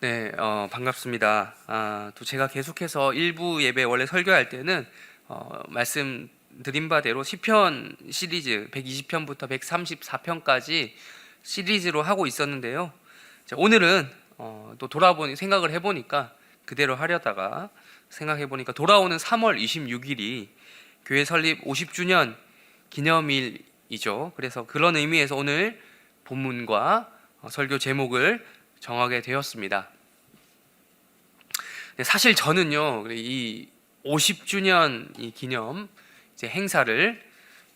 네, 반갑습니다. 또 제가 계속해서 일부 예배 원래 설교할 때는 말씀드린 바대로 시편 시리즈 120편부터 134편까지 시리즈로 하고 있었는데요. 오늘은 또 돌아보니 생각을 해보니까 그대로 하려다가 생각해보니까 돌아오는 3월 26일이 교회 설립 50주년 기념일이죠. 그래서 그런 의미에서 오늘 본문과 설교 제목을 정하게 되었습니다. 사실 저는요, 이 50주년 이 기념 이제 행사를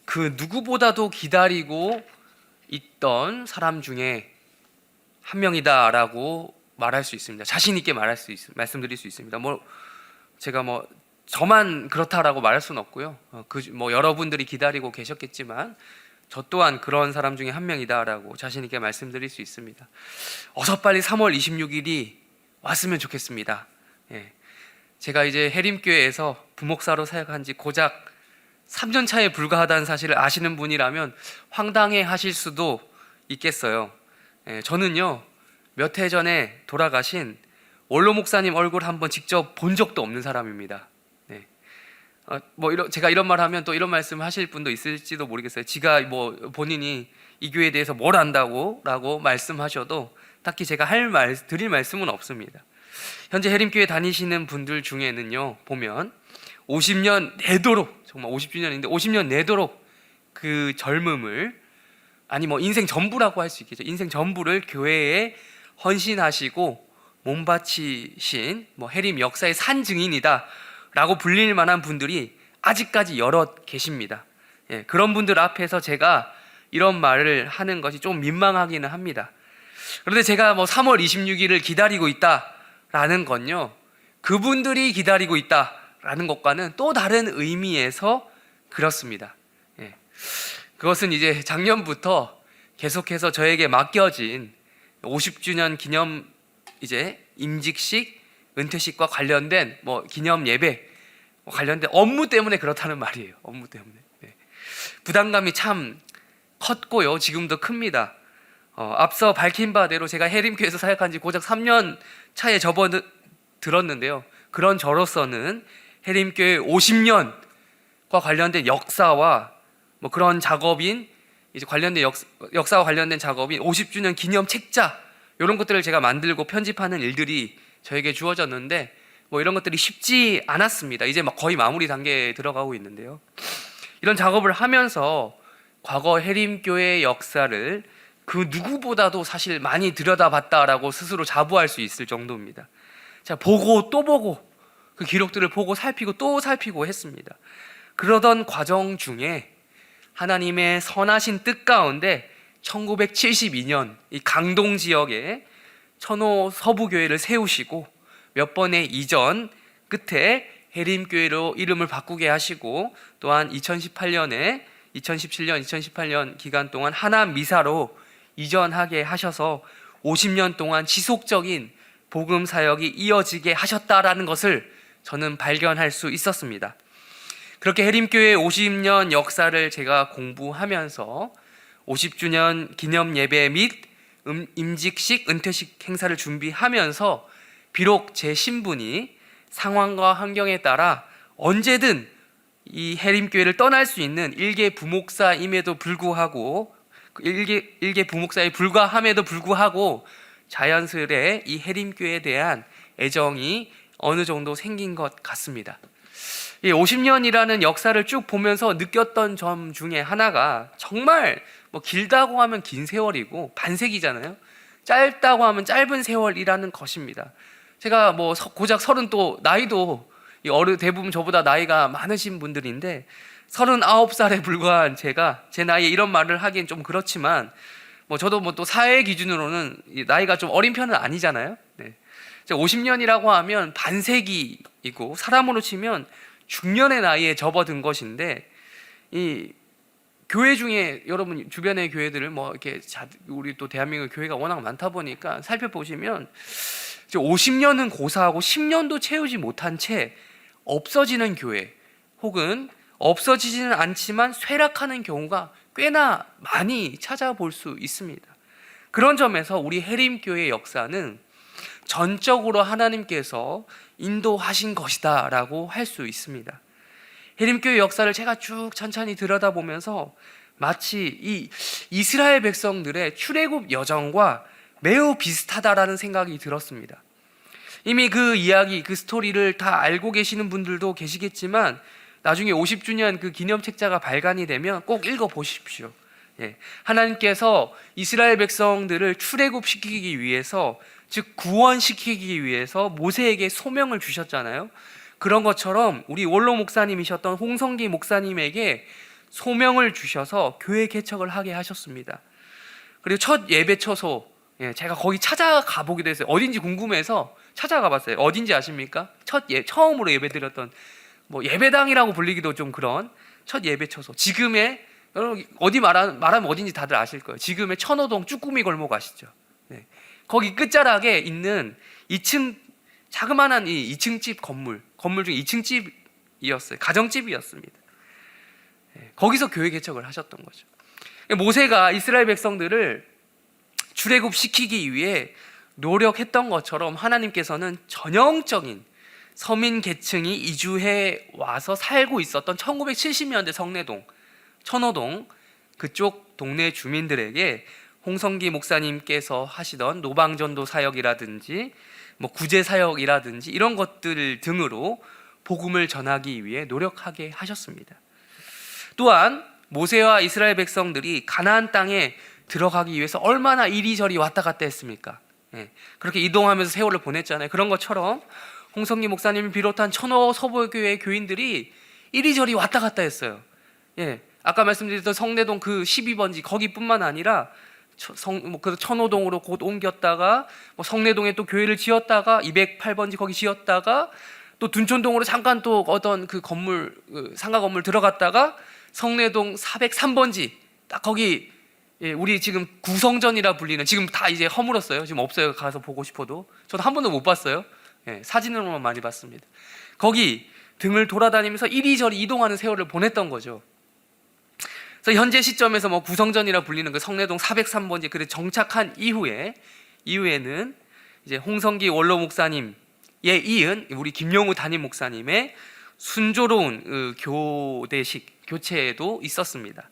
그 누구보다도 기다리고 있던 사람 중에 한 명이다라고 말할 수 있습니다. 자신 있게 말씀드릴 수 있습니다. 제가 저만 그렇다라고 말할 수는 없고요. 여러분들이 기다리고 계셨겠지만 저 또한 그런 사람 중에 한 명이다라고 자신 있게 말씀드릴 수 있습니다. 어서 빨리 3월 26일이 왔으면 좋겠습니다. 제가 이제 해림교회에서 부목사로 사역한 지 고작 3년 차에 불과하다는 사실을 아시는 분이라면 황당해 하실 수도 있겠어요. 저는요, 몇 해 전에 돌아가신 원로 목사님 얼굴 한번 직접 본 적도 없는 사람입니다. 제가 이런 말 하면 또 이런 말씀 하실 분도 있을지도 모르겠어요. 지가 본인이 이 교회에 대해서 뭘 안다고 라고 말씀하셔도 딱히 제가 드릴 말씀은 없습니다. 현재 해림교회 다니시는 분들 중에는요, 보면 50년 내도록, 정말 50주년인데 50년 내도록 그 젊음을, 인생 전부라고 할 수 있겠죠. 인생 전부를 교회에 헌신하시고 몸바치신 해림 역사의 산 증인이다 라고 불릴 만한 분들이 아직까지 여럿 계십니다. 그런 분들 앞에서 제가 이런 말을 하는 것이 좀 민망하기는 합니다. 그런데 제가 3월 26일을 기다리고 있다라는 건요, 그분들이 기다리고 있다라는 것과는 또 다른 의미에서 그렇습니다. 그것은 이제 작년부터 계속해서 저에게 맡겨진 50주년 기념 이제 임직식, 은퇴식과 관련된 기념 예배 관련된 업무 때문에 그렇다는 말이에요. 업무 때문에. 부담감이 참 컸고요. 지금도 큽니다. 앞서 밝힌 바대로 제가 해림교회에서 사역한 지 고작 3년 차에 접어들었는데요. 그런 저로서는 해림교회 50년과 관련된 역사와 그런 작업인 이제 관련된 역사와 관련된 작업인 50주년 기념 책자, 이런 것들을 제가 만들고 편집하는 일들이 저에게 주어졌는데 이런 것들이 쉽지 않았습니다. 이제 거의 마무리 단계에 들어가고 있는데요. 이런 작업을 하면서 과거 해림교회의 역사를 그 누구보다도 사실 많이 들여다봤다라고 스스로 자부할 수 있을 정도입니다. 보고 또 보고 그 기록들을 보고 살피고 또 살피고 했습니다. 그러던 과정 중에 하나님의 선하신 뜻 가운데 1972년 이 강동 지역에 천호 서부교회를 세우시고 몇 번의 이전 끝에 해림교회로 이름을 바꾸게 하시고, 또한 2017년, 2018년 기간 동안 하남미사로 이전하게 하셔서 50년 동안 지속적인 복음 사역이 이어지게 하셨다라는 것을 저는 발견할 수 있었습니다. 그렇게 해림교회 50년 역사를 제가 공부하면서 50주년 기념 예배 및 임직식, 은퇴식 행사를 준비하면서 비록 제 신분이 상황과 환경에 따라 언제든 이 해림교회를 떠날 수 있는 일개 부목사임에도 불구하고, 일개 부목사에 불과함에도 불구하고 자연스레 이 해림교회에 대한 애정이 어느 정도 생긴 것 같습니다. 이 50년이라는 역사를 쭉 보면서 느꼈던 점 중에 하나가, 정말 길다고 하면 긴 세월이고 반세기잖아요. 짧다고 하면 짧은 세월이라는 것입니다. 제가 고작 30, 또 나이도 대부분 저보다 나이가 많으신 분들인데 39살에 불과한 제가 제 나이에 이런 말을 하기엔 좀 그렇지만 저도 또 사회 기준으로는 나이가 좀 어린 편은 아니잖아요. 50년이라고 하면 반세기이고 사람으로 치면 중년의 나이에 접어든 것인데, 이 교회 중에 여러분 주변의 교회들을 이렇게 우리 또 대한민국 교회가 워낙 많다 보니까 살펴보시면 50년은 고사하고 10년도 채우지 못한 채 없어지는 교회, 혹은 없어지지는 않지만 쇠락하는 경우가 꽤나 많이 찾아볼 수 있습니다. 그런 점에서 우리 해림교회의 역사는 전적으로 하나님께서 인도하신 것이다 라고 할 수 있습니다. 해림교회 역사를 제가 쭉 천천히 들여다보면서 마치 이 이스라엘 백성들의 출애굽 여정과 매우 비슷하다라는 생각이 들었습니다. 이미 그 이야기, 그 스토리를 다 알고 계시는 분들도 계시겠지만 나중에 50주년 그 기념책자가 발간이 되면 꼭 읽어보십시오. 하나님께서 이스라엘 백성들을 출애굽시키기 위해서, 즉 구원시키기 위해서 모세에게 소명을 주셨잖아요. 그런 것처럼 우리 원로 목사님이셨던 홍성기 목사님에게 소명을 주셔서 교회 개척을 하게 하셨습니다. 그리고 첫 예배 처소, 제가 거기 찾아가 보기도 했어요. 어딘지 궁금해서 찾아가 봤어요. 어딘지 아십니까? 처음으로 예배 드렸던, 뭐 예배당이라고 불리기도 좀 그런 첫 예배 처소. 지금의, 여러분 어디 말하면 어딘지 다들 아실 거예요. 지금의 천호동 쭈꾸미 골목 아시죠? 거기 끝자락에 있는 2층 자그마한 이 2층 집 건물 중에 2층 집이었어요. 가정집이었습니다. 거기서 교회 개척을 하셨던 거죠. 모세가 이스라엘 백성들을 출애굽시키기 위해 노력했던 것처럼 하나님께서는 전형적인 서민 계층이 이주해 와서 살고 있었던 1970년대 성내동, 천호동 그쪽 동네 주민들에게 홍성기 목사님께서 하시던 노방전도 사역이라든지 뭐 구제 사역이라든지 이런 것들 등으로 복음을 전하기 위해 노력하게 하셨습니다. 또한 모세와 이스라엘 백성들이 가나안 땅에 들어가기 위해서 얼마나 이리저리 왔다 갔다 했습니까? 그렇게 이동하면서 세월을 보냈잖아요. 그런 것처럼 홍성기 목사님을 비롯한 천호 서부교회 교인들이 이리저리 왔다 갔다 했어요. 아까 말씀드렸던 성내동 그 12번지 거기뿐만 아니라 천호동으로 곧 옮겼다가 성내동에 또 교회를 지었다가 208번지 거기 지었다가 또 둔촌동으로 잠깐 또 어떤 그 건물 상가 건물 들어갔다가 성내동 403번지 딱 거기, 우리 지금 구성전이라 불리는, 지금 다 이제 허물었어요. 지금 없어요. 가서 보고 싶어도. 저도 한 번도 못 봤어요. 사진으로만 많이 봤습니다. 거기 등을 돌아다니면서 이리저리 이동하는 세월을 보냈던 거죠. 그래서 현재 시점에서 뭐 구성전이라 불리는 그 성내동 403번지 그래 정착한 이후에는 이제 홍성기 원로 목사님에 이은 우리 김용우 담임 목사님의 순조로운 교체도 있었습니다.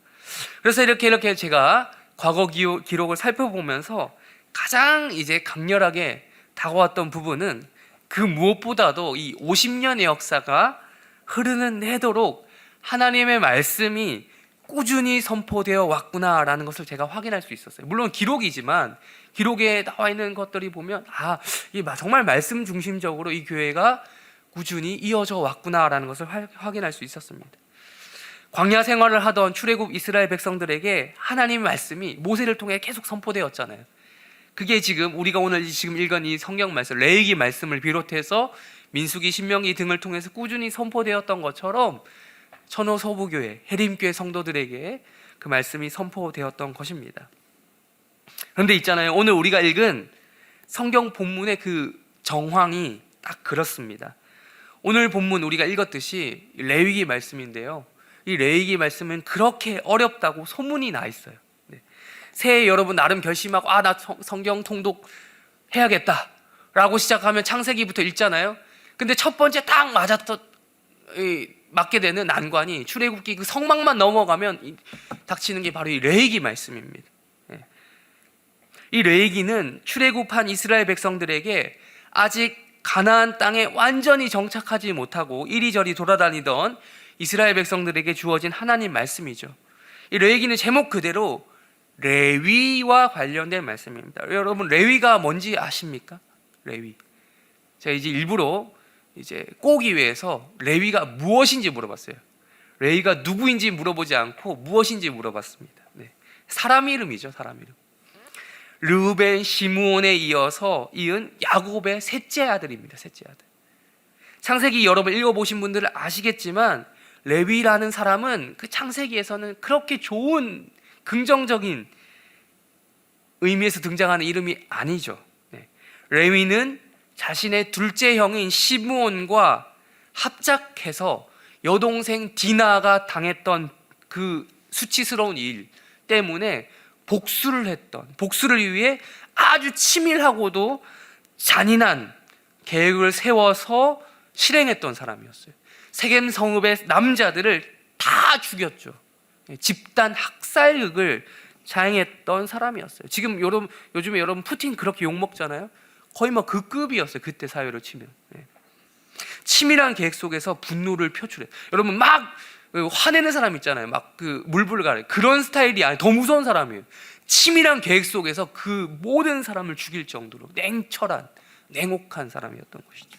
그래서 이렇게 제가 과거 기록을 살펴보면서 가장 이제 강렬하게 다가왔던 부분은 그 무엇보다도 이 50년의 역사가 흐르는 내도록 하나님의 말씀이 꾸준히 선포되어 왔구나라는 것을 제가 확인할 수 있었어요. 물론 기록이지만 기록에 나와 있는 것들이 보면 이게 정말 말씀 중심적으로 이 교회가 꾸준히 이어져 왔구나라는 것을 확인할 수 있었습니다. 광야 생활을 하던 출애굽 이스라엘 백성들에게 하나님의 말씀이 모세를 통해 계속 선포되었잖아요. 그게 지금 우리가 오늘 지금 읽은 이 성경 말씀, 레위기 말씀을 비롯해서 민수기, 신명기 등을 통해서 꾸준히 선포되었던 것처럼 천호 서부교회, 해림교회 성도들에게 그 말씀이 선포되었던 것입니다. 그런데 있잖아요, 오늘 우리가 읽은 성경 본문의 그 정황이 딱 그렇습니다. 오늘 본문 우리가 읽었듯이 레위기 말씀인데요, 이 레위기 말씀은 그렇게 어렵다고 소문이 나 있어요. 새해 여러분 나름 결심하고 나 성경 통독 해야겠다 라고 시작하면 창세기부터 읽잖아요. 근데 첫 번째 딱 맞게 되는 난관이 출애굽기 그 성막만 넘어가면 닥치는 게 바로 이 레위기 말씀입니다. 이 레위기는 출애굽한 이스라엘 백성들에게 아직 가나안 땅에 완전히 정착하지 못하고 이리저리 돌아다니던 이스라엘 백성들에게 주어진 하나님 말씀이죠. 이 레위기는 제목 그대로 레위와 관련된 말씀입니다. 여러분 레위가 뭔지 아십니까? 레위. 제가 이제 일부러 꼬기 위해서 레위가 무엇인지 물어봤어요. 레위가 누구인지 물어보지 않고 무엇인지 물어봤습니다. 사람 이름이죠, 사람 이름. 르우벤, 시므온에 이어서 이은 야곱의 셋째 아들입니다. 셋째 아들. 창세기 여러분 읽어보신 분들은 아시겠지만 레위라는 사람은 그 창세기에서는 그렇게 좋은 긍정적인 의미에서 등장하는 이름이 아니죠. 레위는 자신의 둘째 형인 시므온과 합작해서 여동생 디나가 당했던 그 수치스러운 일 때문에 복수를 위해 아주 치밀하고도 잔인한 계획을 세워서 실행했던 사람이었어요. 세겜 성읍의 남자들을 다 죽였죠. 집단 학살극을 자행했던 사람이었어요. 지금 요즘에 여러분 푸틴 그렇게 욕먹잖아요. 거의 뭐 그 급이었어요. 그때 사회로 치면. 치밀한 계획 속에서 분노를 표출해. 여러분 막 화내는 사람 있잖아요. 막 그 물불가래 그런 스타일이 아니 더 무서운 사람이에요. 치밀한 계획 속에서 그 모든 사람을 죽일 정도로 냉철한 냉혹한 사람이었던 것이죠.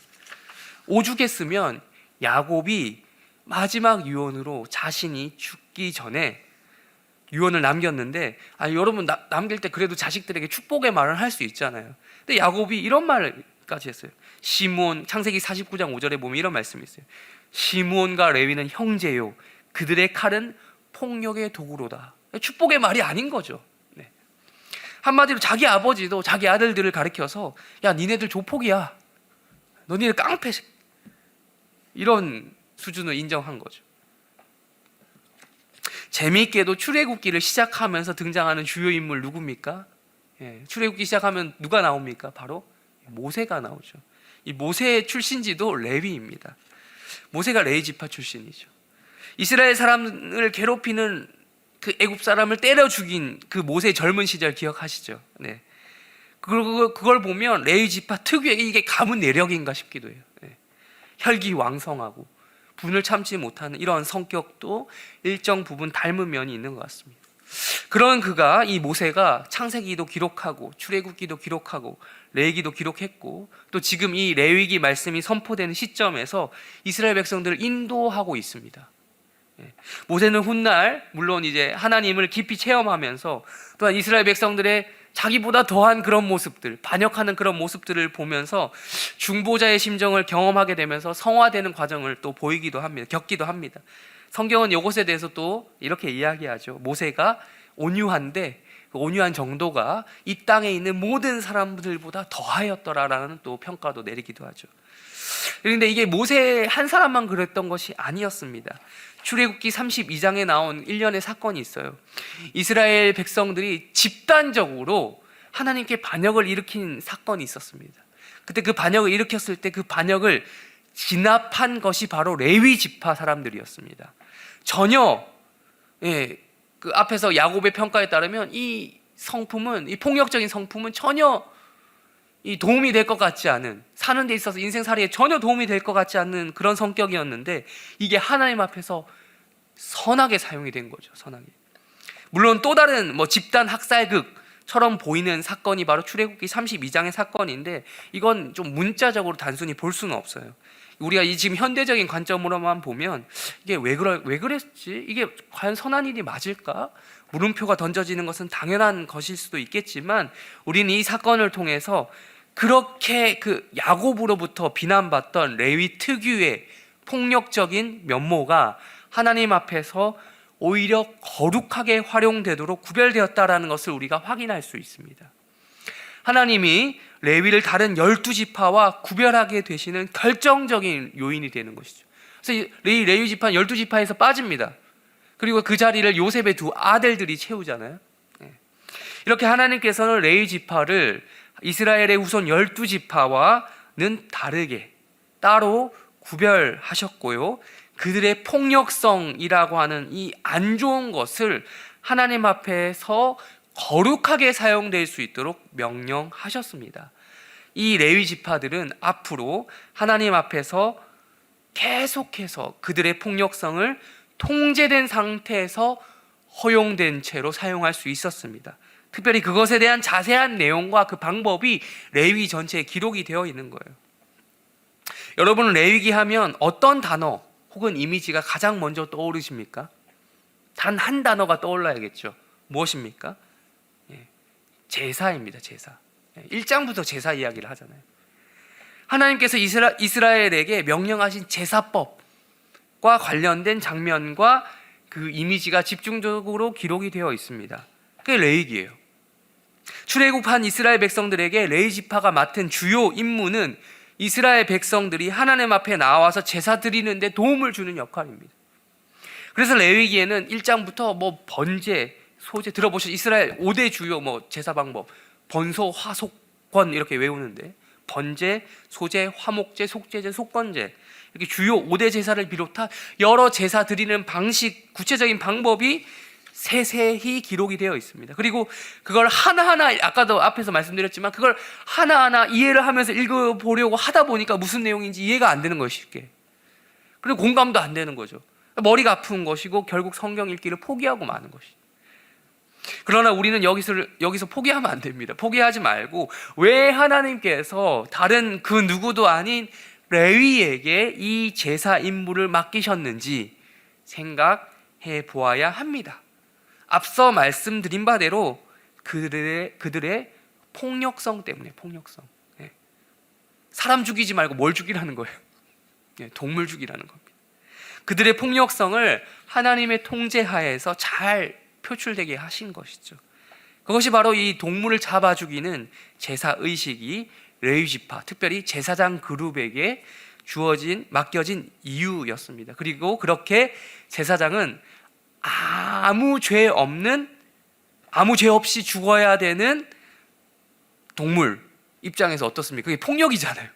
오죽했으면 야곱이 마지막 유언으로 자신이 죽기 전에 유언을 남겼는데, 여러분 남길 때 그래도 자식들에게 축복의 말을 할 수 있잖아요. 근데 야곱이 이런 말까지 했어요. 시므온, 창세기 49장 5절에 보면 이런 말씀이 있어요. 시므온과 레위는 형제요, 그들의 칼은 폭력의 도구로다. 축복의 말이 아닌 거죠. 한마디로 자기 아버지도 자기 아들들을 가리켜서 야 니네들 조폭이야, 너희들 깡패, 이런 수준을 인정한 거죠. 재미있게도 출애굽기를 시작하면서 등장하는 주요 인물 누굽니까? 출애굽기 시작하면 누가 나옵니까? 바로 모세가 나오죠. 이 모세의 출신지도 레위입니다. 모세가 레위 지파 출신이죠. 이스라엘 사람을 괴롭히는 그 애굽 사람을 때려 죽인 그 모세의 젊은 시절 기억하시죠? 그걸 보면 레위 지파 특유의 이게 가문 내력인가 싶기도 해요. 혈기왕성하고 분을 참지 못하는 이런 성격도 일정 부분 닮은 면이 있는 것 같습니다. 그런 그가, 이 모세가 창세기도 기록하고 출애굽기도 기록하고 레위기도 기록했고, 또 지금 이 레위기 말씀이 선포되는 시점에서 이스라엘 백성들을 인도하고 있습니다. 모세는 훗날 물론 이제 하나님을 깊이 체험하면서 또한 이스라엘 백성들의 자기보다 더한 그런 모습들, 반역하는 그런 모습들을 보면서 중보자의 심정을 경험하게 되면서 성화되는 과정을 또 보이기도 합니다. 겪기도 합니다. 성경은 이것에 대해서 또 이렇게 이야기하죠. 모세가 온유한데 그 온유한 정도가 이 땅에 있는 모든 사람들보다 더하였더라라는 또 평가도 내리기도 하죠. 그런데 이게 모세 한 사람만 그랬던 것이 아니었습니다. 출애굽기 32장에 나온 일련의 사건이 있어요. 이스라엘 백성들이 집단적으로 하나님께 반역을 일으킨 사건이 있었습니다. 그때 그 반역을 일으켰을 때 그 반역을 진압한 것이 바로 레위 지파 사람들이었습니다. 전혀 그 앞에서 야곱의 평가에 따르면 이 폭력적인 성품은 전혀 도움이 될 것 같지 않은, 사는 데 있어서 인생살이에 전혀 도움이 될 것 같지 않는 그런 성격이었는데, 이게 하나님 앞에서 선하게 사용이 된 거죠. 선하게. 물론 또 다른 집단 학살극처럼 보이는 사건이 바로 출애굽기 32장의 사건인데, 이건 좀 문자적으로 단순히 볼 수는 없어요. 우리가 이 지금 현대적인 관점으로만 보면 이게 왜 그랬지? 이게 과연 선한 일이 맞을까? 물음표가 던져지는 것은 당연한 것일 수도 있겠지만, 우리는 이 사건을 통해서 그렇게 그 야곱으로부터 비난받던 레위 특유의 폭력적인 면모가 하나님 앞에서 오히려 거룩하게 활용되도록 구별되었다라는 것을 우리가 확인할 수 있습니다. 하나님이 레위를 다른 12지파와 구별하게 되시는 결정적인 요인이 되는 것이죠. 그래서 레위 지파는 12지파에서 빠집니다. 그리고 그 자리를 요셉의 두 아들들이 채우잖아요. 이렇게 하나님께서는 레위 지파를 이스라엘의 후손 12지파와는 다르게 따로 구별하셨고요, 그들의 폭력성이라고 하는 이 안 좋은 것을 하나님 앞에서 거룩하게 사용될 수 있도록 명령하셨습니다. 이 레위 지파들은 앞으로 하나님 앞에서 계속해서 그들의 폭력성을 통제된 상태에서 허용된 채로 사용할 수 있었습니다. 특별히 그것에 대한 자세한 내용과 그 방법이 레위 전체에 기록이 되어 있는 거예요. 여러분, 레위기 하면 어떤 단어 혹은 이미지가 가장 먼저 떠오르십니까? 단 한 단어가 떠올라야겠죠. 무엇입니까? 제사입니다. 제사. 1장부터 제사 이야기를 하잖아요. 하나님께서 이스라엘에게 명령하신 제사법과 관련된 장면과 그 이미지가 집중적으로 기록이 되어 있습니다. 그게 레위기예요. 출애굽한 이스라엘 백성들에게 레위 지파가 맡은 주요 임무는 이스라엘 백성들이 하나님 앞에 나와서 제사 드리는데 도움을 주는 역할입니다. 그래서 레위기에는 1장부터 번제, 소제 들어보시죠. 이스라엘 5대 주요 제사 방법, 번소, 화속, 권 이렇게 외우는데 번제, 소제, 화목제, 속제제, 속건제, 이렇게 주요 5대 제사를 비롯한 여러 제사 드리는 방식, 구체적인 방법이 세세히 기록이 되어 있습니다. 그리고 그걸 하나하나, 아까도 앞에서 말씀드렸지만 그걸 하나하나 이해를 하면서 읽어보려고 하다 보니까 무슨 내용인지 이해가 안 되는 거예요, 쉽게. 그리고 공감도 안 되는 거죠. 머리가 아픈 것이고 결국 성경 읽기를 포기하고 마는 것이죠. 그러나 우리는 여기서 포기하면 안 됩니다. 포기하지 말고 왜 하나님께서 다른 그 누구도 아닌 레위에게 이 제사 임무를 맡기셨는지 생각해 보아야 합니다. 앞서 말씀드린 바대로 그들의 폭력성 때문에, 폭력성. 사람 죽이지 말고 뭘 죽이라는 거예요? 동물 죽이라는 겁니다. 그들의 폭력성을 하나님의 통제하에서 잘 표출되게 하신 것이죠. 그것이 바로 이 동물을 잡아 죽이는 제사 의식이 레위 지파, 특별히 제사장 그룹에게 맡겨진 이유였습니다. 그리고 그렇게 제사장은 아무 죄 없이 죽어야 되는 동물 입장에서 어떻습니까? 그게 폭력이잖아요.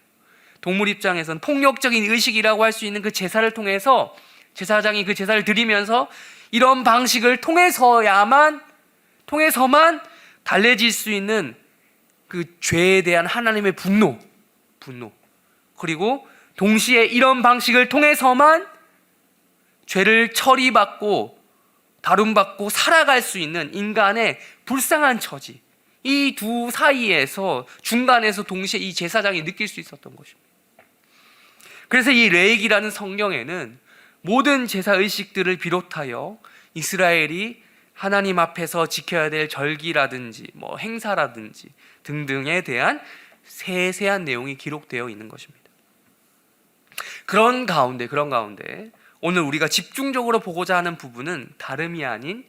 동물 입장에서는 폭력적인 의식이라고 할 수 있는 그 제사를 통해서 제사장이 그 제사를 드리면서 이런 방식을 통해서만 달래질 수 있는 그 죄에 대한 하나님의 분노, 그리고 동시에 이런 방식을 통해서만 죄를 처리받고 다룸받고 살아갈 수 있는 인간의 불쌍한 처지, 이 두 사이에서 중간에서 동시에 이 제사장이 느낄 수 있었던 것입니다. 그래서 이 레위기라는 성경에는 모든 제사 의식들을 비롯하여 이스라엘이 하나님 앞에서 지켜야 될 절기라든지 행사라든지 등등에 대한 세세한 내용이 기록되어 있는 것입니다. 그런 가운데 오늘 우리가 집중적으로 보고자 하는 부분은 다름이 아닌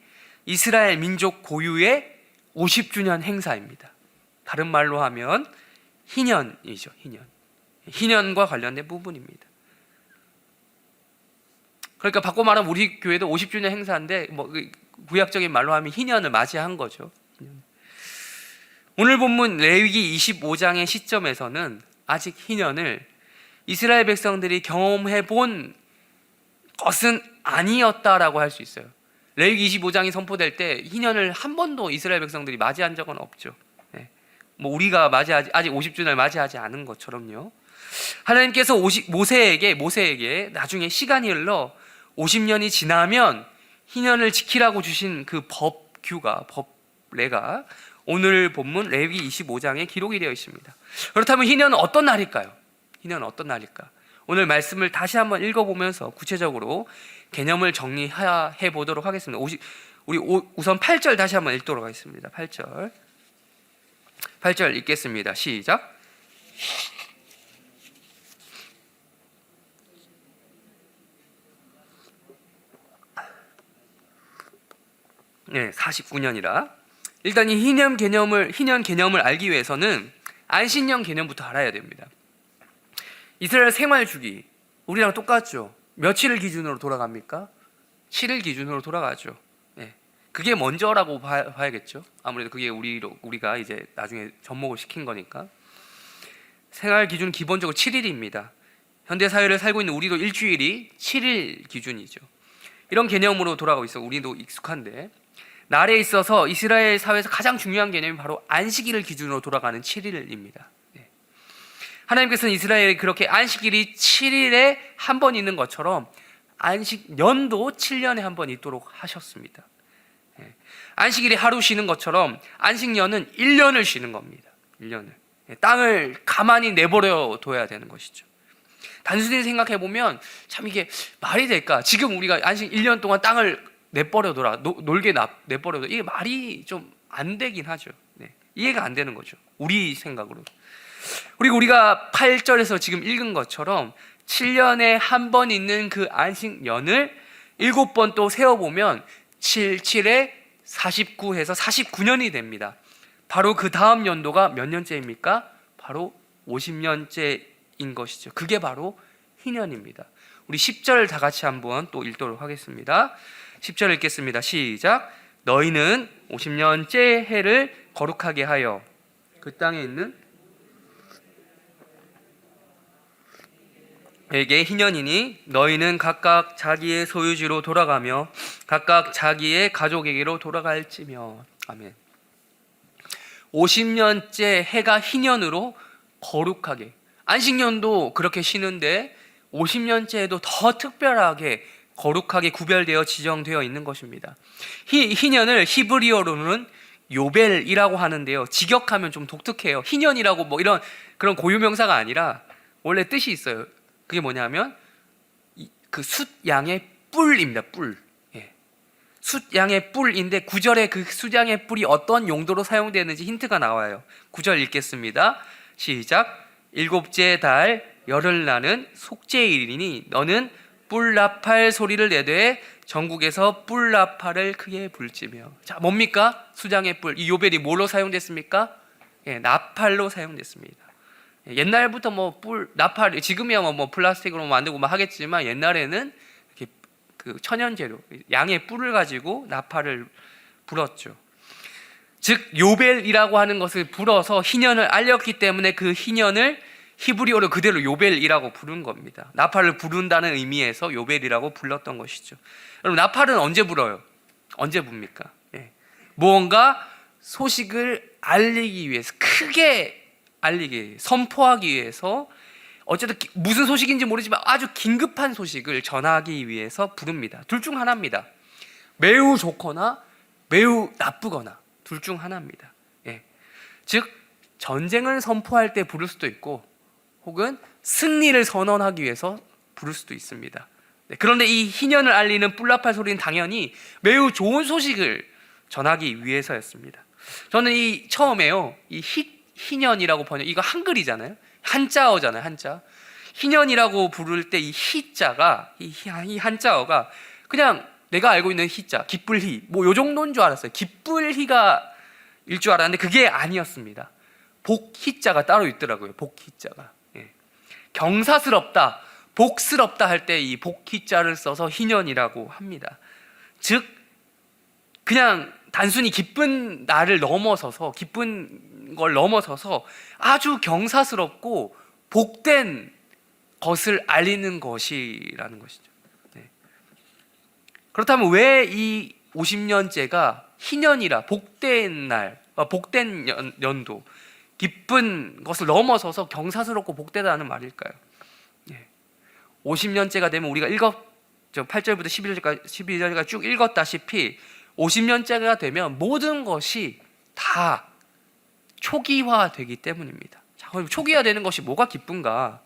이스라엘 민족 고유의 50주년 행사입니다. 다른 말로 하면 희년이죠. 희년과 관련된 부분입니다. 그러니까 바꿔 말하면 우리 교회도 50주년 행사인데 구약적인 말로 하면 희년을 맞이한 거죠. 오늘 본문 레위기 25장의 시점에서는 아직 희년을 이스라엘 백성들이 경험해 본 것은 아니었다라고 할 수 있어요. 레위기 25장이 선포될 때 희년을 한 번도 이스라엘 백성들이 맞이한 적은 없죠. 우리가 아직 50주년을 맞이하지 않은 것처럼요. 하나님께서 모세에게 나중에 시간이 흘러 50년이 지나면 희년을 지키라고 주신 그 법례가 오늘 본문 레위기 25장에 기록이 되어 있습니다. 그렇다면 희년은 어떤 날일까요? 오늘 말씀을 다시 한번 읽어보면서 구체적으로 개념을 정리해 보도록 하겠습니다. 우리 우선 8절 다시 한번 읽도록 하겠습니다. 8절 읽겠습니다. 시작. 네, 49년이라. 일단 이 희년 개념을 알기 위해서는 안식년 개념부터 알아야 됩니다. 이스라엘 생활 주기 우리랑 똑같죠. 며칠을 기준으로 돌아갑니까? 7일 기준으로 돌아가죠. 네. 그게 먼저라고 봐야겠죠. 아무래도 그게 우리가 이제 나중에 접목을 시킨 거니까. 생활 기준 기본적으로 7일입니다. 현대 사회를 살고 있는 우리도 일주일이 7일 기준이죠. 이런 개념으로 돌아가고 있어. 우리도 익숙한데 날에 있어서 이스라엘 사회에서 가장 중요한 개념이 바로 안식일을 기준으로 돌아가는 7일입니다. 하나님께서는 이스라엘이 그렇게 안식일이 7일에 한 번 있는 것처럼 안식년도 7년에 한 번 있도록 하셨습니다. 안식일이 하루 쉬는 것처럼 안식년은 1년을 쉬는 겁니다. 1년을. 땅을 가만히 내버려 둬야 되는 것이죠. 단순히 생각해 보면 참 이게 말이 될까? 지금 우리가 안식 1년 동안 땅을 내버려둬라, 놀게 내버려둬, 이게 말이 좀 안 되긴 하죠. 이해가 안 되는 거죠. 우리 생각으로. 그리고 우리가 8절에서 지금 읽은 것처럼 7년에 한 번 있는 그 안식년을 7번 또 세어보면 7에 49해서 49년이 됩니다. 바로 그 다음 연도가 몇 년째입니까? 바로 50년째인 것이죠. 그게 바로 희년입니다. 우리 10절 다 같이 한번 또 읽도록 하겠습니다. 10절 읽겠습니다. 시작. 너희는 50년째 해를 거룩하게 하여 그 땅에 있는 에게 희년이니 너희는 각각 자기의 소유지로 돌아가며 각각 자기의 가족에게로 돌아갈지며. 아멘. 50년째 해가 희년으로 거룩하게, 안식년도 그렇게 쉬는데 50년째에도 더 특별하게 거룩하게 구별되어 지정되어 있는 것입니다. 희년을 히브리어로는 요벨이라고 하는데요, 직역하면 좀 독특해요. 희년이라고 뭐 이런 그런 고유명사가 아니라 원래 뜻이 있어요. 그게 뭐냐면 그 숫양의 뿔입니다. 뿔. 예. 숫양의 뿔인데 9절에 그 숫양의 뿔이 어떤 용도로 사용되는지 힌트가 나와요. 9절 읽겠습니다. 시작. 일곱째 달 열흘 나는 속죄일이니 너는 뿔나팔 소리를 내되 전국에서 뿔나팔을 크게 불지며. 자, 뭡니까? 숫양의 뿔. 이 요벨이 뭘로 사용됐습니까? 예, 나팔로 사용됐습니다. 옛날부터 뭐 뿔, 나팔, 지금이야 뭐 플라스틱으로 만들고 막 하겠지만 옛날에는 이렇게 그 천연 재료, 양의 뿔을 가지고 나팔을 불었죠. 즉 요벨이라고 하는 것을 불어서 희년을 알렸기 때문에 그 희년을 히브리어로 그대로 요벨이라고 부른 겁니다. 나팔을 부른다는 의미에서 요벨이라고 불렀던 것이죠. 여러분, 나팔은 언제 불어요? 언제 붑니까? 예. 무언가 소식을 알리기 위해서, 크게 알리기, 선포하기 위해서, 어쨌든 무슨 소식인지 모르지만 아주 긴급한 소식을 전하기 위해서 부릅니다. 둘 중 하나입니다. 매우 좋거나 매우 나쁘거나 둘 중 하나입니다. 예. 즉 전쟁을 선포할 때 부를 수도 있고 혹은 승리를 선언하기 위해서 부를 수도 있습니다. 네. 그런데 이 희년을 알리는 뿔나팔 소리는 당연히 매우 좋은 소식을 전하기 위해서였습니다. 저는 이 처음에요, 이 희년이라고 번역, 이거 한글이잖아요. 한자어잖아요. 한자. 희년이라고 부를 때 이 희자가, 이 한자어가 그냥 내가 알고 있는 희자, 기쁠희, 뭐 요 정도인 줄 알았어요. 기쁠희가 일 줄 알았는데 그게 아니었습니다. 복희자가 따로 있더라고요. 복희자가. 예. 경사스럽다, 복스럽다 할 때 이 복희자를 써서 희년이라고 합니다. 즉 그냥 단순히 기쁜 날을 넘어서서, 기쁜 걸 넘어서서 아주 경사스럽고 복된 것을 알리는 것이라는 것이죠. 네. 그렇다면 왜 이 50년째가 희년이라, 복된 날, 복된 연도, 기쁜 것을 넘어서서 경사스럽고 복되다는 말일까요? 네. 50년째가 되면 우리가 8절부터 11절까지 쭉 읽었다시피 50년째가 되면 모든 것이 다 초기화되기 때문입니다. 자, 그럼 초기화되는 것이 뭐가 기쁜가?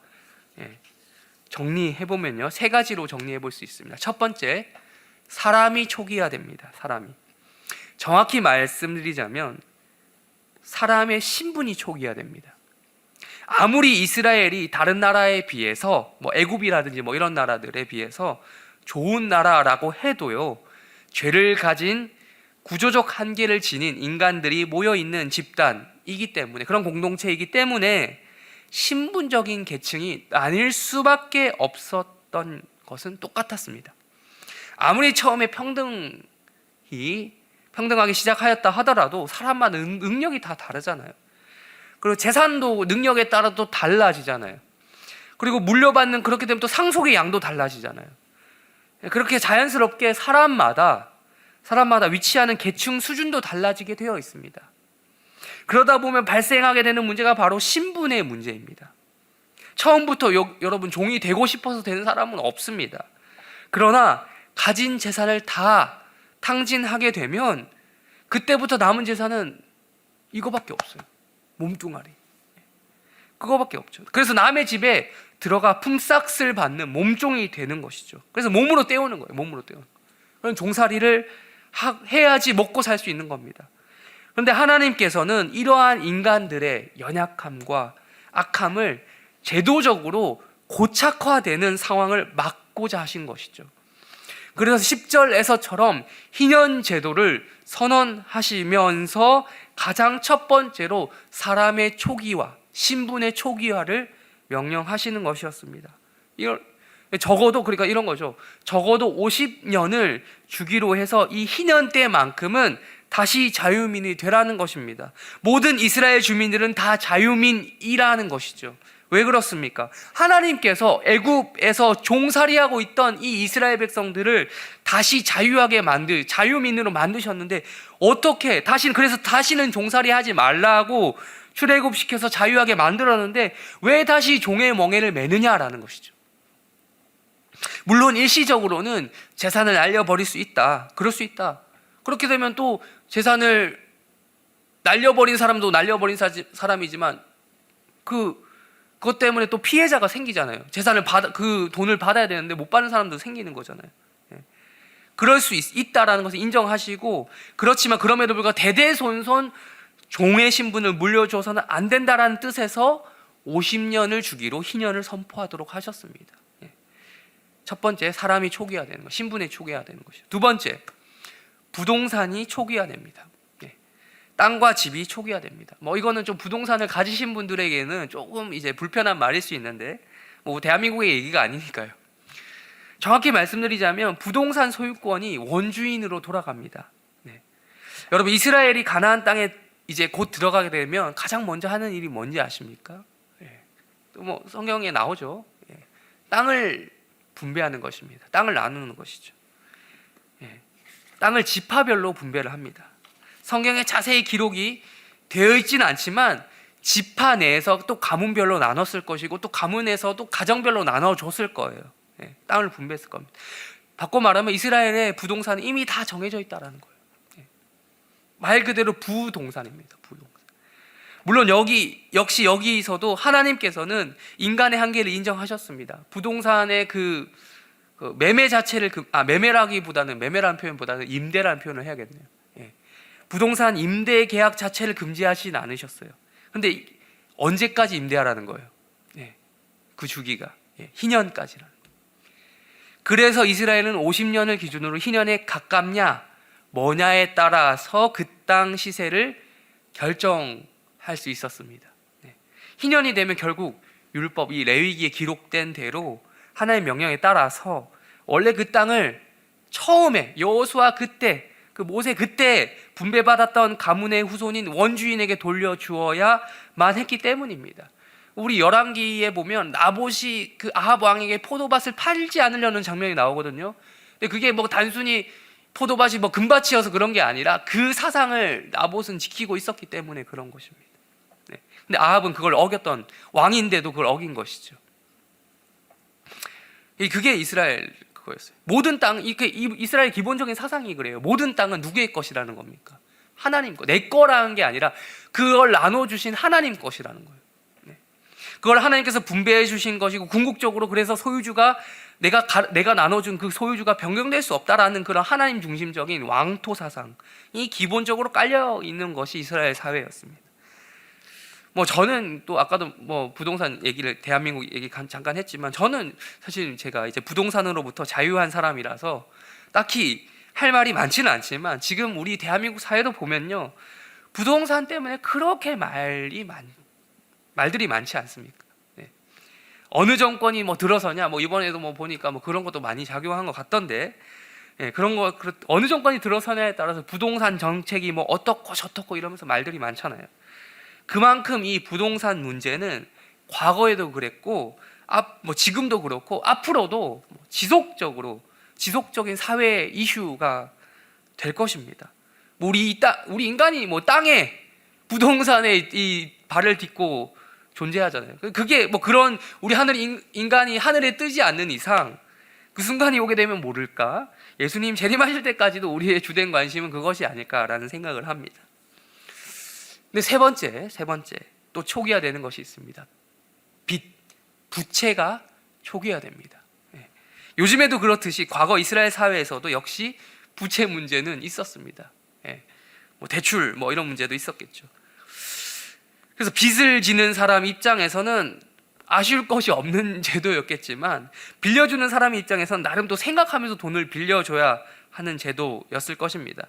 예, 정리해보면요, 세 가지로 정리해볼 수 있습니다. 첫 번째, 사람이 초기화됩니다. 사람이. 정확히 말씀드리자면 사람의 신분이 초기화됩니다. 아무리 이스라엘이 다른 나라에 비해서 뭐 애굽이라든지 뭐 이런 나라들에 비해서 좋은 나라라고 해도요, 죄를 가진 구조적 한계를 지닌 인간들이 모여있는 집단이기 때문에, 그런 공동체이기 때문에 신분적인 계층이 나뉠 수밖에 없었던 것은 똑같았습니다. 아무리 처음에 평등하게 시작하였다 하더라도 사람마다 능력이 다 다르잖아요. 그리고 재산도 능력에 따라 또 달라지잖아요. 그리고 물려받는, 그렇게 되면 또 상속의 양도 달라지잖아요. 그렇게 자연스럽게 사람마다 위치하는 계층 수준도 달라지게 되어 있습니다. 그러다 보면 발생하게 되는 문제가 바로 신분의 문제입니다. 처음부터 여러분 종이 되고 싶어서 되는 사람은 없습니다. 그러나 가진 재산을 다 탕진하게 되면 그때부터 남은 재산은 이거밖에 없어요. 몸뚱아리. 그거밖에 없죠. 그래서 남의 집에 들어가 품삯을 받는 몸종이 되는 것이죠. 그래서 몸으로 때우는 거예요. 몸으로 때우는 거예요. 그런 종살이를 해야지 먹고 살 수 있는 겁니다. 그런데 하나님께서는 이러한 인간들의 연약함과 악함을 제도적으로 고착화되는 상황을 막고자 하신 것이죠. 그래서 10절에서처럼 희년 제도를 선언하시면서 가장 첫 번째로 사람의 초기화, 신분의 초기화를 명령하시는 것이었습니다. 이걸 적어도, 그러니까 이런 거죠. 적어도 50년을 주기로 해서 이 희년 때만큼은 다시 자유민이 되라는 것입니다. 모든 이스라엘 주민들은 다 자유민이라는 것이죠. 왜 그렇습니까? 하나님께서 애굽에서 종살이하고 있던 이 이스라엘 백성들을 다시 자유민으로 만드셨는데 어떻게 그래서 다시는 종살이하지 말라고 출애굽시켜서 자유하게 만들었는데 왜 다시 종의 멍에를 매느냐라는 것이죠. 물론 일시적으로는 재산을 날려버릴 수 있다. 그럴 수 있다. 그렇게 되면 또 재산을 날려버린 사람도 날려버린 사람이지만 그것 때문에 또 피해자가 생기잖아요. 그 돈을 받아야 되는데 못 받는 사람도 생기는 거잖아요. 그럴 수 있다라는 것을 인정하시고, 그렇지만 그럼에도 불구하고 대대손손 종의 신분을 물려줘서는 안 된다라는 뜻에서 50년을 주기로 희년을 선포하도록 하셨습니다. 첫 번째, 사람이 초기화되는 것, 신분이 초기화되는 것이죠. 두 번째, 부동산이 초기화됩니다. 땅과 집이 초기화됩니다. 이거는 좀 부동산을 가지신 분들에게는 조금 이제 불편한 말일 수 있는데, 대한민국의 얘기가 아니니까요. 정확히 말씀드리자면 부동산 소유권이 원주인으로 돌아갑니다. 여러분, 이스라엘이 가나안 땅에 이제 곧 들어가게 되면 가장 먼저 하는 일이 뭔지 아십니까? 또 성경에 나오죠. 땅을 분배하는 것입니다. 땅을 나누는 것이죠. 땅을 지파별로 분배를 합니다. 성경에 자세히 기록이 되어 있지는 않지만 지파 내에서 또 가문별로 나눴을 것이고 또 가문에서 또 가정별로 나눠줬을 거예요. 땅을 분배했을 겁니다. 바꿔 말하면 이스라엘의 부동산은 이미 다 정해져 있다는 거예요. 말 그대로 부동산입니다. 부동산. 물론 역시 여기서도 하나님께서는 인간의 한계를 인정하셨습니다. 부동산의 그 매매 자체를 매매라는 표현보다는 임대라는 표현을 해야겠네요. 부동산 임대 계약 자체를 금지하시진 않으셨어요. 근데 언제까지 임대하라는 거예요? 그 주기가 희년까지라는 거예요. 그래서 이스라엘은 50년을 기준으로 희년에 가깝냐 뭐냐에 따라서 그 땅 시세를 결정할 수 있었습니다. 희년이 되면 결국 율법, 이 레위기에 기록된 대로 하나님의 명령에 따라서 원래 그 땅을 처음에 여호수아 그때 모세 그때 분배받았던 가문의 후손인 원주인에게 돌려주어야만 했기 때문입니다. 우리 열왕기에 보면 나봇이 그 아합 왕에게 포도밭을 팔지 않으려는 장면이 나오거든요. 근데 그게 단순히 포도밭이 금밭이어서 그런 게 아니라 그 사상을 나봇은 지키고 있었기 때문에 그런 것입니다. 근데 아합은 그걸 어겼던 왕인데도 그걸 어긴 것이죠. 그게 이스라엘 그거였어요. 모든 땅, 이스라엘 기본적인 사상이 그래요. 모든 땅은 누구의 것이라는 겁니까? 하나님 것. 내 거라는 게 아니라 그걸 나눠주신 하나님 것이라는 거예요. 그걸 하나님께서 분배해 주신 것이고 궁극적으로 그래서 소유주가 내가 나눠준 그 소유주가 변경될 수 없다라는 그런 하나님 중심적인 왕토 사상이 기본적으로 깔려 있는 것이 이스라엘 사회였습니다. 저는 또 아까도 부동산 얘기를 대한민국 얘기 잠깐 했지만 저는 사실 제가 이제 부동산으로부터 자유한 사람이라서 딱히 할 말이 많지는 않지만 지금 우리 대한민국 사회도 보면요 부동산 때문에 그렇게 말들이 많지 않습니까? 어느 정권이 들어서냐 이번에도 보니까 그런 것도 많이 작용한 것 같던데 어느 정권이 들어서냐에 따라서 부동산 정책이 어떻고 저떻고 이러면서 말들이 많잖아요. 그만큼 이 부동산 문제는 과거에도 그랬고 지금도 그렇고 앞으로도 지속적인 사회 이슈가 될 것입니다. 우리 인간이 땅에 부동산에 이 발을 딛고 존재하잖아요. 그게 그런 우리 인간이 하늘에 뜨지 않는 이상 그 순간이 오게 되면 모를까? 예수님 재림하실 때까지도 우리의 주된 관심은 그것이 아닐까라는 생각을 합니다. 근데 세 번째 또 초기화되는 것이 있습니다. 부채가 초기화됩니다. 요즘에도 그렇듯이 과거 이스라엘 사회에서도 역시 부채 문제는 있었습니다. 대출 이런 문제도 있었겠죠. 그래서 빚을 지는 사람 입장에서는 아쉬울 것이 없는 제도였겠지만 빌려주는 사람 입장에서는 나름 또 생각하면서 돈을 빌려줘야 하는 제도였을 것입니다.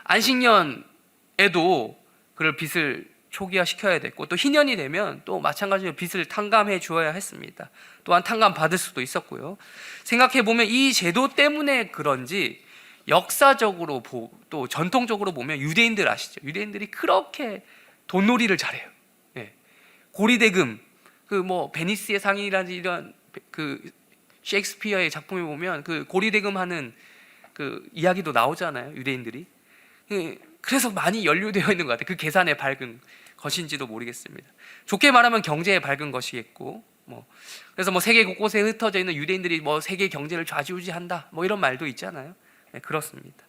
안식년에도 그럴 빚을 초기화시켜야 됐고 또 희년이 되면 또 마찬가지로 빚을 탕감해 주어야 했습니다. 또한 탕감 받을 수도 있었고요. 생각해 보면 이 제도 때문에 그런지 역사적으로 또 전통적으로 보면 유대인들 아시죠? 유대인들이 그렇게 돈놀이를 잘해요. 고리대금 그 뭐 베니스의 상이라든지 이런 그 셰익스피어의 작품에 보면 그 고리대금하는 그 이야기도 나오잖아요, 유대인들이. 그래서 많이 연루되어 있는 것 같아요. 그 계산에 밝은 것인지도 모르겠습니다. 좋게 말하면 경제에 밝은 것이겠고, 그래서 뭐 세계 곳곳에 흩어져 있는 유대인들이 뭐 세계 경제를 좌지우지한다, 뭐 이런 말도 있잖아요. 네, 그렇습니다.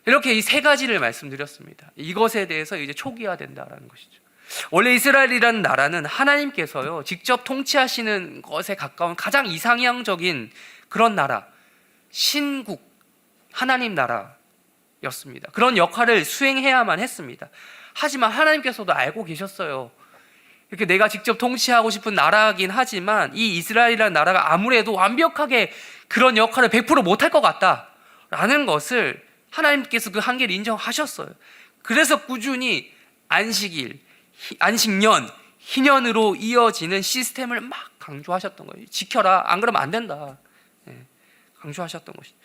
이렇게 이 세 가지를 말씀드렸습니다. 이것에 대해서 이제 초기화된다라는 것이죠. 원래 이스라엘이라는 나라는 하나님께서요 직접 통치하시는 것에 가까운 가장 이상향적인 그런 나라, 신국 하나님 나라였습니다. 그런 역할을 수행해야만 했습니다. 하지만 하나님께서도 알고 계셨어요. 이렇게 내가 직접 통치하고 싶은 나라긴 하지만 이 이스라엘이라는 나라가 아무래도 완벽하게 그런 역할을 100% 못할 것 같다라는 것을 하나님께서 그 한계를 인정하셨어요. 그래서 꾸준히 안식일, 안식년, 희년으로 이어지는 시스템을 막 강조하셨던 거예요. 지켜라, 안 그러면 안 된다. 강조하셨던 것이죠.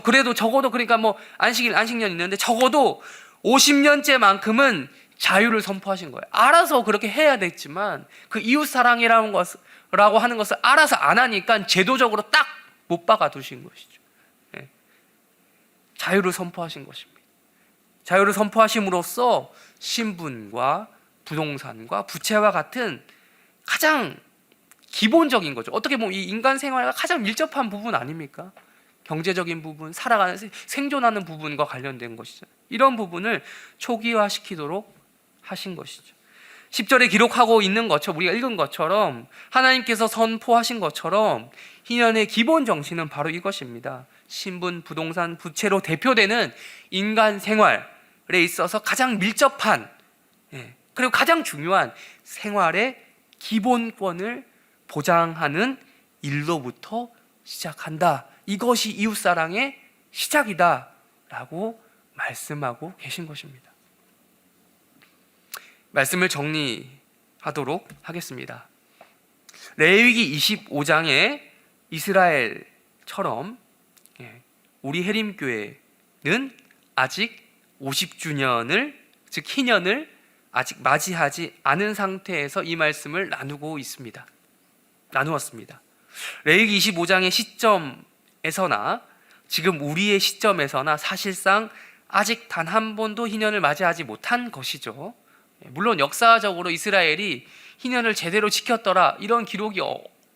그래도 적어도 그러니까 뭐 안식일, 안식년 있는데 적어도 50년째만큼은 자유를 선포하신 거예요. 알아서 그렇게 해야 됐지만 그 이웃 사랑이라고 하는 것을 알아서 안 하니까 제도적으로 딱 못 박아 두신 것이죠. 자유를 선포하신 것입니다. 자유를 선포하심으로써 신분과 부동산과 부채와 같은 가장 기본적인 거죠. 어떻게 보면 이 인간 생활과 가장 밀접한 부분 아닙니까? 경제적인 부분, 살아가는 생존하는 부분과 관련된 것이죠. 이런 부분을 초기화시키도록 하신 것이죠. 10절에 기록하고 있는 것처럼, 우리가 읽은 것처럼 하나님께서 선포하신 것처럼 희년의 기본 정신은 바로 이것입니다. 신분, 부동산, 부채로 대표되는 인간 생활에 있어서 가장 밀접한, 그리고 가장 중요한 생활의 기본권을 보장하는 일로부터 시작한다. 이것이 이웃사랑의 시작이다 라고 말씀하고 계신 것입니다. 말씀을 정리하도록 하겠습니다. 레위기 25장에 이스라엘처럼 우리 해림교회는 아직 50주년을, 즉 희년을 아직 맞이하지 않은 상태에서 이 말씀을 나누었습니다. 레위기 25장의 시점에서나 지금 우리의 시점에서나 사실상 아직 단 한 번도 희년을 맞이하지 못한 것이죠. 물론 역사적으로 이스라엘이 희년을 제대로 지켰더라 이런 기록이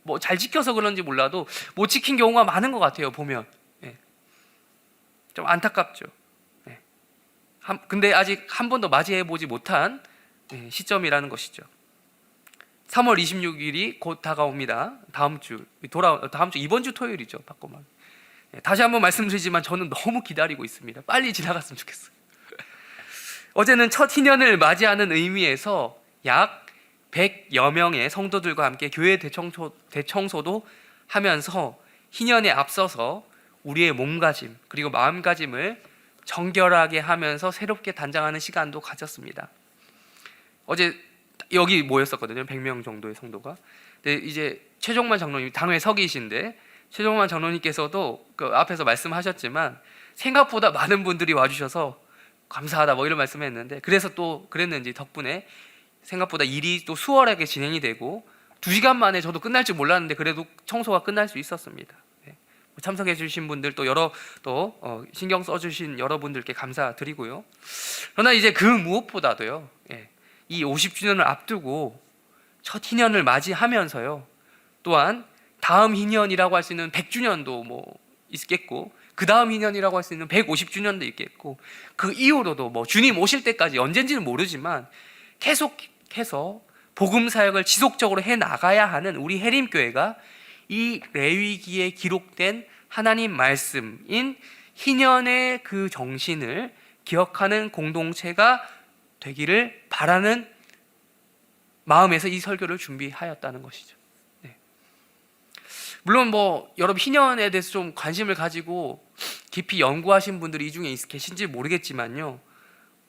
뭐 잘 지켜서 그런지 몰라도 못 지킨 경우가 많은 것 같아요. 보면 좀 안타깝죠. 근데 아직 한 번도 맞이해보지 못한 시점이라는 것이죠. 3월 26일이 곧 다가옵니다. 다음 주 이번 주 토요일이죠. 바꿔만. 다시 한번 말씀드리지만 저는 너무 기다리고 있습니다. 빨리 지나갔으면 좋겠어요. 어제는 첫 희년을 맞이하는 의미에서 약 100여 명의 성도들과 함께 교회 대청소도 하면서 희년에 앞서서 우리의 몸가짐 그리고 마음가짐을 정결하게 하면서 새롭게 단장하는 시간도 가졌습니다. 어제 여기 모였었거든요. 100명 정도의 성도가. 근데 이제 최종만 장로님 당회 서기신데 최종만 장로님께서도 그 앞에서 말씀하셨지만 생각보다 많은 분들이 와주셔서 감사하다 뭐 이런 말씀했는데, 그래서 또 그랬는지 덕분에 생각보다 일이 또 수월하게 진행이 되고 2시간 만에 저도 끝날 줄 몰랐는데 그래도 청소가 끝날 수 있었습니다. 참석해 주신 분들 또 신경 써주신 여러분들께 감사드리고요. 그러나 이제 그 무엇보다도요, 이 50주년을 앞두고 첫 희년을 맞이하면서요, 또한 다음 희년이라고 할 수 있는 100주년도 뭐 있겠고 그 다음 희년이라고 할 수 있는 150주년도 있겠고 그 이후로도 뭐 주님 오실 때까지 언젠지는 모르지만 계속해서 복음 사역을 지속적으로 해 나가야 하는 우리 해림교회가 이 레위기에 기록된 하나님 말씀인 희년의 그 정신을 기억하는 공동체가 되기를 바라는 마음에서 이 설교를 준비하였다는 것이죠. 물론 뭐 여러분 희년에 대해서 좀 관심을 가지고 깊이 연구하신 분들이 이 중에 계신지 모르겠지만요,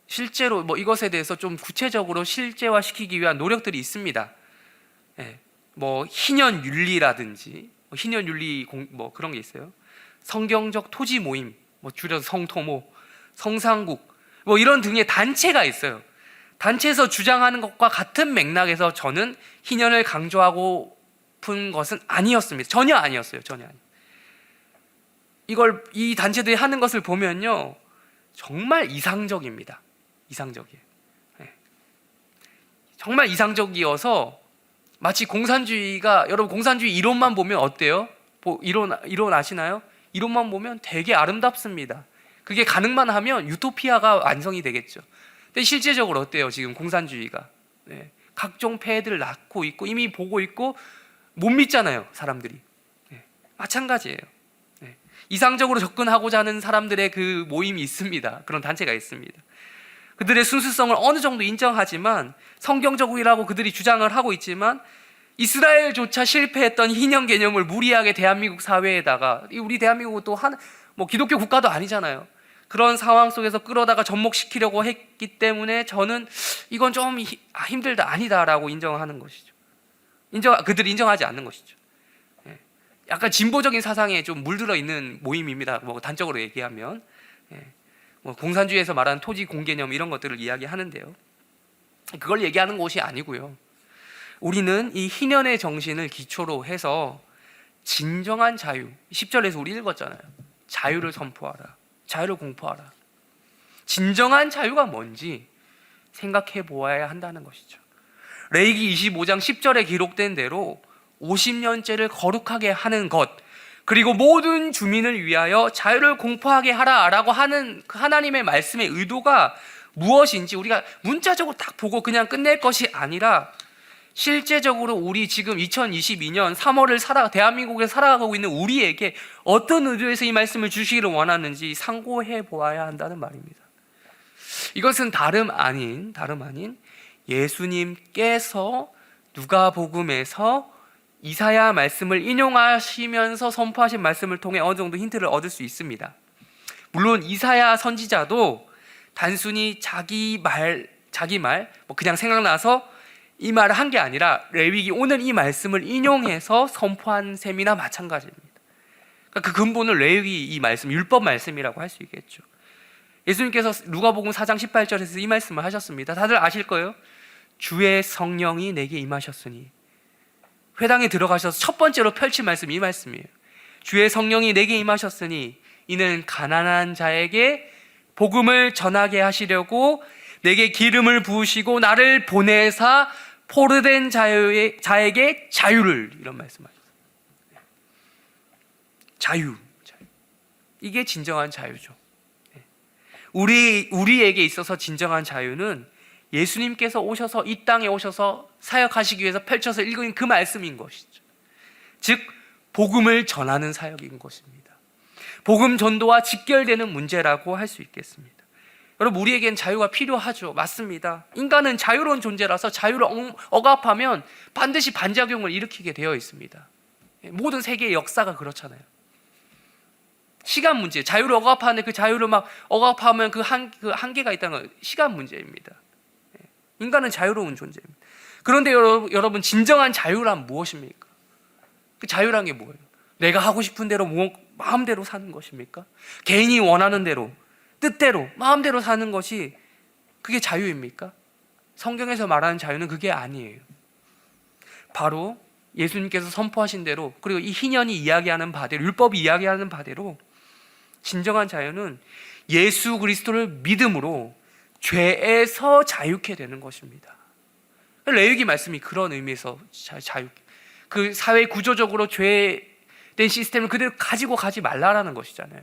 실제로 뭐 이것에 대해서 좀 구체적으로 실제화시키기 위한 노력들이 있습니다. 뭐 희년 윤리라든지 희년 윤리 뭐 그런 게 있어요. 성경적 토지 모임, 뭐 줄여서 성토모, 성상국 뭐 이런 등의 단체가 있어요. 단체에서 주장하는 것과 같은 맥락에서 저는 희년을 강조하고 픈 것은 아니었습니다. 전혀 아니었어요. 전혀 아니. 이 단체들이 하는 것을 보면요, 정말 이상적입니다. 이상적이에요. 네. 정말 이상적이어서 마치 공산주의가, 여러분 공산주의 이론만 보면 어때요? 이론 아시나요? 이론만 보면 되게 아름답습니다. 그게 가능만 하면 유토피아가 완성이 되겠죠. 근데 실제적으로 어때요? 지금 공산주의가 각종 폐해들을 낳고 있고 이미 보고 있고 못 믿잖아요, 사람들이. 마찬가지예요. 이상적으로 접근하고자 하는 사람들의 그 모임이 있습니다. 그런 단체가 있습니다. 그들의 순수성을 어느 정도 인정하지만, 성경적이라고 그들이 주장을 하고 있지만, 이스라엘조차 실패했던 희년 개념을 무리하게 대한민국 사회에다가, 우리 대한민국은 또 기독교 국가도 아니잖아요. 그런 상황 속에서 끌어다가 접목시키려고 했기 때문에 저는 이건 좀 힘들다, 아니다라고 인정하는 것이죠. 그들이 인정하지 않는 것이죠. 약간 진보적인 사상에 좀 물들어 있는 모임입니다. 단적으로 얘기하면 공산주의에서 말하는 토지 공개념 이런 것들을 이야기하는데요, 그걸 얘기하는 곳이 아니고요. 우리는 이 희년의 정신을 기초로 해서 진정한 자유, 10절에서 우리 읽었잖아요. 자유를 선포하라, 자유를 공포하라. 진정한 자유가 뭔지 생각해 보아야 한다는 것이죠. 레위기 25장 10절에 기록된 대로 50년째를 거룩하게 하는 것, 그리고 모든 주민을 위하여 자유를 공포하게 하라라고 하는 하나님의 말씀의 의도가 무엇인지 우리가 문자적으로 딱 보고 그냥 끝낼 것이 아니라, 실제적으로 우리 지금 2022년 3월을 대한민국에 살아가고 있는 우리에게 어떤 의도에서 이 말씀을 주시기를 원하는지 상고해 보아야 한다는 말입니다. 이것은 다름 아닌 예수님께서 누가복음에서 이사야 말씀을 인용하시면서 선포하신 말씀을 통해 어느 정도 힌트를 얻을 수 있습니다. 물론 이사야 선지자도 단순히 자기 말 그냥 생각나서 이 말을 한 게 아니라 레위기 오늘 이 말씀을 인용해서 선포한 셈이나 마찬가지입니다. 그러니까 그 근본은 레위기 이 말씀, 율법 말씀이라고 할 수 있겠죠. 예수님께서 누가복음 4장 18절에서 이 말씀을 하셨습니다. 다들 아실 거예요. 주의 성령이 내게 임하셨으니. 회당에 들어가셔서 첫 번째로 펼친 말씀이 이 말씀이에요. 주의 성령이 내게 임하셨으니 이는 가난한 자에게 복음을 전하게 하시려고 내게 기름을 부으시고 나를 보내사 포로된 자에게 자유를, 이런 말씀하셨어요. 자유. 이게 진정한 자유죠. 우리에게 있어서 진정한 자유는 예수님께서 오셔서 이 땅에 오셔서 사역하시기 위해서 펼쳐서 읽은 그 말씀인 것이죠. 즉 복음을 전하는 사역인 것입니다. 복음 전도와 직결되는 문제라고 할 수 있겠습니다. 여러분, 우리에겐 자유가 필요하죠. 맞습니다. 인간은 자유로운 존재라서 자유를 억압하면 반드시 반작용을 일으키게 되어 있습니다. 모든 세계의 역사가 그렇잖아요. 시간 문제, 자유를 억압하는데 그 자유를 막 억압하면 그 한계가 있다는 건 시간 문제입니다. 인간은 자유로운 존재입니다. 그런데 여러분, 진정한 자유란 무엇입니까? 그 자유란 게 뭐예요? 내가 하고 싶은 대로 마음대로 사는 것입니까? 개인이 원하는 대로, 뜻대로, 마음대로 사는 것이 그게 자유입니까? 성경에서 말하는 자유는 그게 아니에요. 바로 예수님께서 선포하신 대로, 그리고 이 희년이 이야기하는 바대로, 율법이 이야기하는 바대로 진정한 자유는 예수 그리스도를 믿음으로 죄에서 자유케 되는 것입니다. 레위기 말씀이 그런 의미에서 그 사회 구조적으로 죄된 시스템을 그대로 가지고 가지 말라라는 것이잖아요.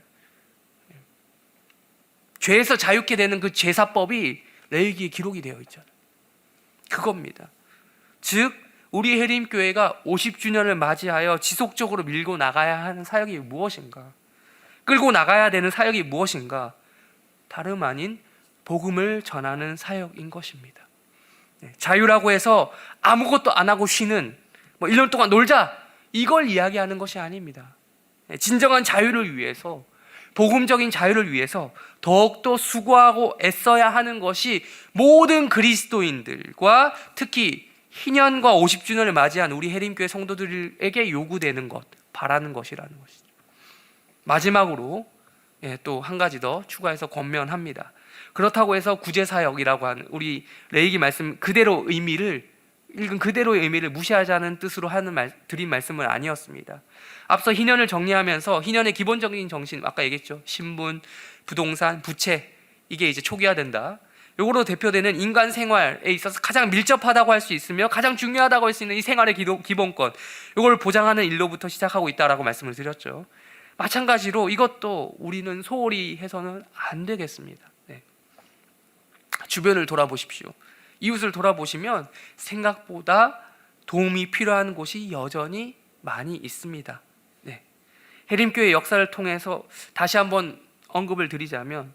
죄에서 자유케 되는 그 제사법이 레위기에 기록이 되어 있잖아요. 그겁니다. 즉 우리 해림교회가 50주년을 맞이하여 지속적으로 밀고 나가야 하는 사역이 무엇인가? 끌고 나가야 되는 사역이 무엇인가? 다름 아닌 복음을 전하는 사역인 것입니다. 자유라고 해서 아무것도 안 하고 쉬는 1년 동안 놀자, 이걸 이야기하는 것이 아닙니다. 진정한 자유를 위해서, 복음적인 자유를 위해서 더욱더 수고하고 애써야 하는 것이 모든 그리스도인들과 특히 희년과 50주년을 맞이한 우리 해림교회 성도들에게 요구되는 것, 바라는 것이라는 것이죠. 마지막으로 또 한 가지 더 추가해서 권면합니다. 그렇다고 해서 구제사역이라고 하는 우리 레위기 말씀 그대로 읽은 그대로의 의미를 무시하자는 뜻으로 드린 말씀은 아니었습니다. 앞서 희년을 정리하면서 희년의 기본적인 정신, 아까 얘기했죠. 신분, 부동산, 부채, 이게 이제 초기화된다. 요거로 대표되는 인간 생활에 있어서 가장 밀접하다고 할 수 있으며 가장 중요하다고 할 수 있는 이 생활의 기본권, 요걸 보장하는 일로부터 시작하고 있다라고 말씀을 드렸죠. 마찬가지로 이것도 우리는 소홀히 해서는 안 되겠습니다. 네. 주변을 돌아보십시오. 이웃을 돌아보시면 생각보다 도움이 필요한 곳이 여전히 많이 있습니다. 네. 해림교회 역사를 통해서 다시 한번 언급을 드리자면,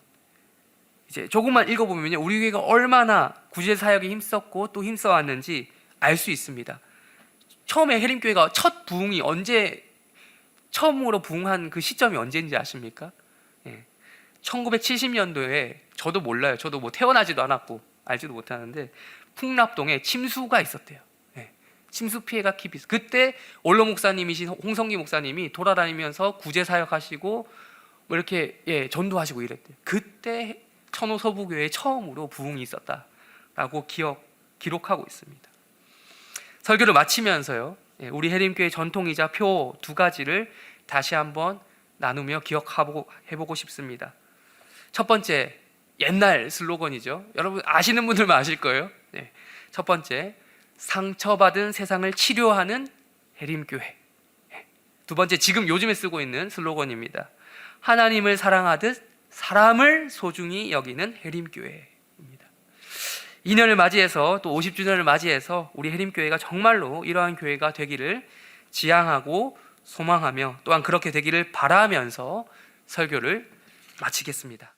이제 조금만 읽어보면요, 우리 교회가 얼마나 구제사역에 힘썼고 또 힘써왔는지 알 수 있습니다. 처음에 해림교회가 첫 부흥이 처음으로 부흥한 그 시점이 언제인지 아십니까? 1970년도에 저도 몰라요. 저도 뭐 태어나지도 않았고 알지도 못하는데 풍납동에 침수가 있었대요. 침수 피해가 깊이 있어요. 그때 원로 목사님이신 홍성기 목사님이 돌아다니면서 구제 사역하시고 뭐 이렇게 전도하시고 이랬대요. 그때 천호 서부교회에 처음으로 부흥이 있었다라고 기록하고 있습니다. 설교를 마치면서요, 우리 해림교회 전통이자 표 두 가지를 다시 한번 나누며 기억해보고 싶습니다. 첫 번째, 옛날 슬로건이죠. 여러분 아시는 분들만 아실 거예요. 첫 번째, 상처받은 세상을 치료하는 해림교회. 두 번째, 지금 요즘에 쓰고 있는 슬로건입니다. 하나님을 사랑하듯 사람을 소중히 여기는 해림교회입니다. 2년을 맞이해서 또 50주년을 맞이해서 우리 해림교회가 정말로 이러한 교회가 되기를 지향하고 소망하며 또한 그렇게 되기를 바라면서 설교를 마치겠습니다.